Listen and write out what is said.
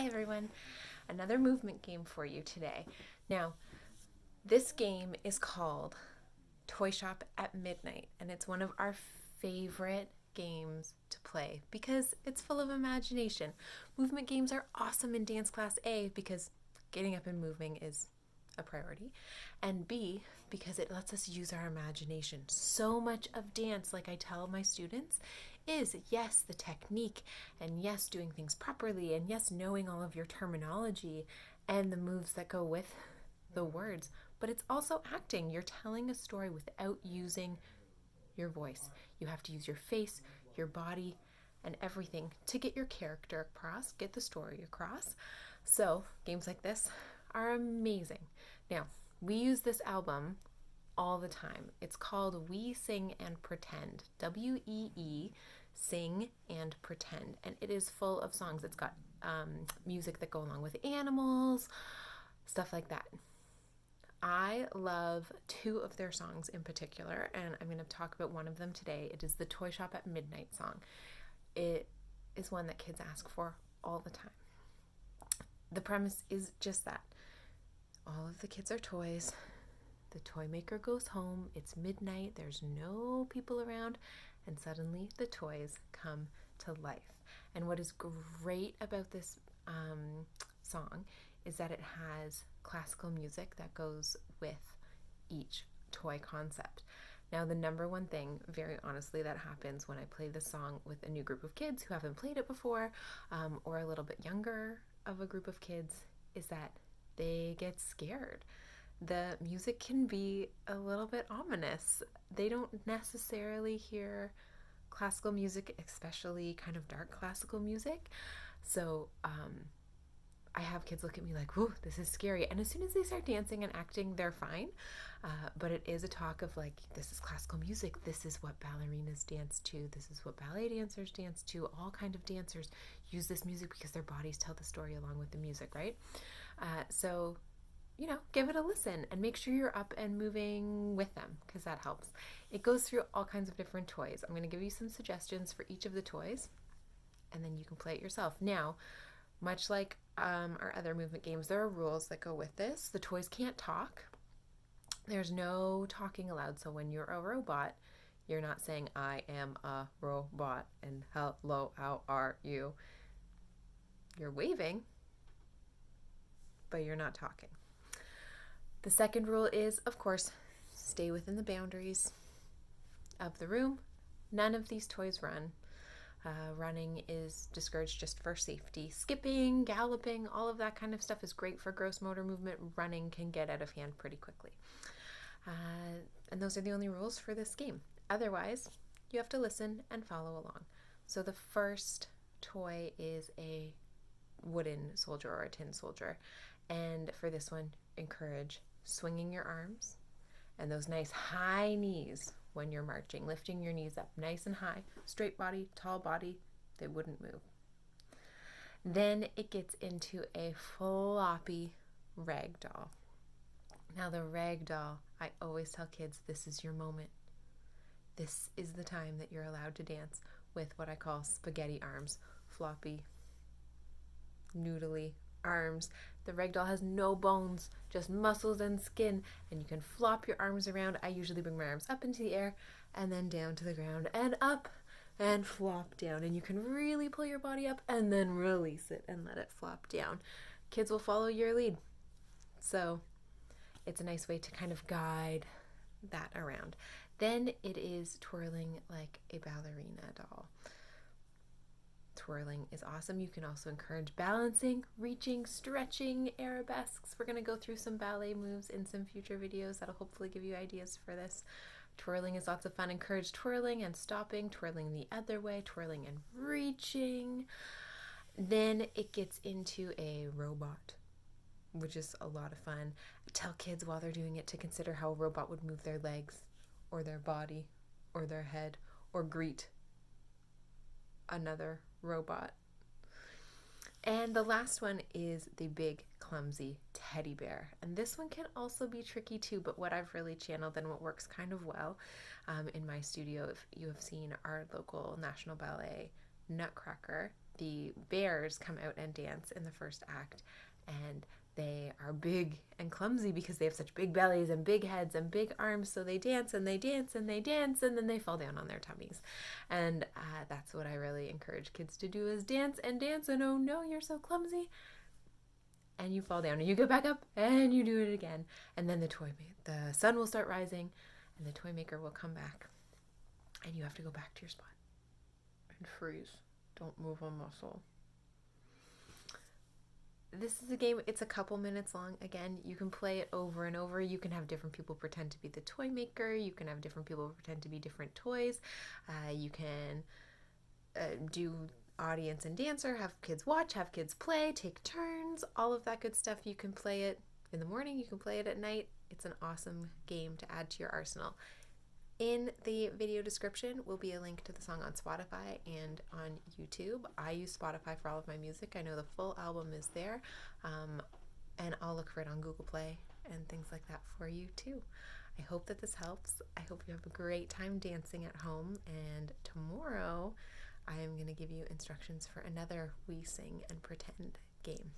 Hi everyone, another movement game for you today. Now, this game is called Toy Shop at Midnight, and it's one of our favorite games to play because it's full of imagination. Movement games are awesome in Dance Class A because getting up and moving is a priority, and B, because it lets us use our imagination. So much of dance, like I tell my students, is yes, the technique, and yes, doing things properly, and yes, knowing all of your terminology and the moves that go with the words, but it's also acting. You're telling a story without using your voice. You have to use your face, your body, and everything to get your character across, get the story across. So, games like this are amazing. Now, we use this album all the time. It's called We Sing and Pretend. WEE, Sing and Pretend. And it is full of songs. It's got music that go along with animals, stuff like that. I love two of their songs in particular, and I'm going to talk about one of them today. It is the Toy Shop at Midnight song. It is one that kids ask for all the time. The premise is just that. All of the kids are toys. The toy maker goes home. It's midnight. There's no people around. And suddenly the toys come to life. And what is great about this song is that it has classical music that goes with each toy concept. Now, the number one thing, very honestly, that happens when I play this song with a new group of kids who haven't played it before, or a little bit younger of a group of kids, is that they get scared. The music can be a little bit ominous. They don't necessarily hear classical music, especially kind of dark classical music. So I have kids look at me like, whoa, this is scary. And as soon as they start dancing and acting, they're fine. But it is a talk of like, this is classical music. This is what ballerinas dance to. This is what ballet dancers dance to. All kind of dancers use this music because their bodies tell the story along with the music, right? So give it a listen and make sure you're up and moving with them because that helps. It goes through all kinds of different toys. I'm going to give you some suggestions for each of the toys and then you can play it yourself. Now, much like our other movement games, there are rules that go with this. The toys can't talk. There's no talking allowed. So when you're a robot, you're not saying, I am a robot and hello, how are you? You're waving, but you're not talking. The second rule is, of course, stay within the boundaries of the room. None of these toys run. Running is discouraged just for safety. Skipping, galloping, all of that kind of stuff is great for gross motor movement. Running can get out of hand pretty quickly. And those are the only rules for this game. Otherwise, you have to listen and follow along. So the first toy is a wooden soldier or a tin soldier. And for this one, encourage swinging your arms and those nice high knees when you're marching, lifting your knees up nice and high, straight body, tall body, they wouldn't move. Then it gets into a floppy rag doll. Now the rag doll, I always tell kids, this is your moment. This is the time that you're allowed to dance with what I call spaghetti arms, floppy, noodly arms. The rag doll has no bones, just muscles and skin, and you can flop your arms around. I usually bring my arms up into the air and then down to the ground and up and flop down, and you can really pull your body up and then release it and let it flop down. Kids will follow your lead. So it's a nice way to kind of guide that around. Then it is twirling like a ballerina doll. Twirling is awesome. You can also encourage balancing, reaching, stretching, arabesques. We're going to go through some ballet moves in some future videos that'll hopefully give you ideas for this. Twirling is lots of fun. Encourage twirling and stopping, twirling the other way, twirling and reaching. Then it gets into a robot, which is a lot of fun. Tell kids while they're doing it to consider how a robot would move their legs or their body or their head or greet another robot. And the last one is the big clumsy teddy bear. And this one can also be tricky too, but what I've really channeled and what works kind of well in my studio, if you have seen our local National Ballet Nutcracker, the bears come out and dance in the first act, and they are big and clumsy because they have such big bellies and big heads and big arms. So they dance and they dance and they dance, and then they fall down on their tummies. And that's what I really encourage kids to do, is dance and dance. And oh no, you're so clumsy. And you fall down and you get back up and you do it again. And then the sun will start rising and the toy maker will come back. And you have to go back to your spot and freeze. Don't move a muscle. This is a game, it's a couple minutes long. Again, you can play it over and over. You can have different people pretend to be the toy maker. You can have different people pretend to be different toys. You can do audience and dancer, have kids watch, have kids play, take turns, all of that good stuff. You can play it in the morning, you can play it at night. It's an awesome game to add to your arsenal. In the video description will be a link to the song on Spotify and on YouTube. I use Spotify for all of my music. I know the full album is there, and I'll look for it on Google Play and things like that for you too. I hope that this helps. I hope you have a great time dancing at home, and tomorrow I am going to give you instructions for another We Sing and Pretend game.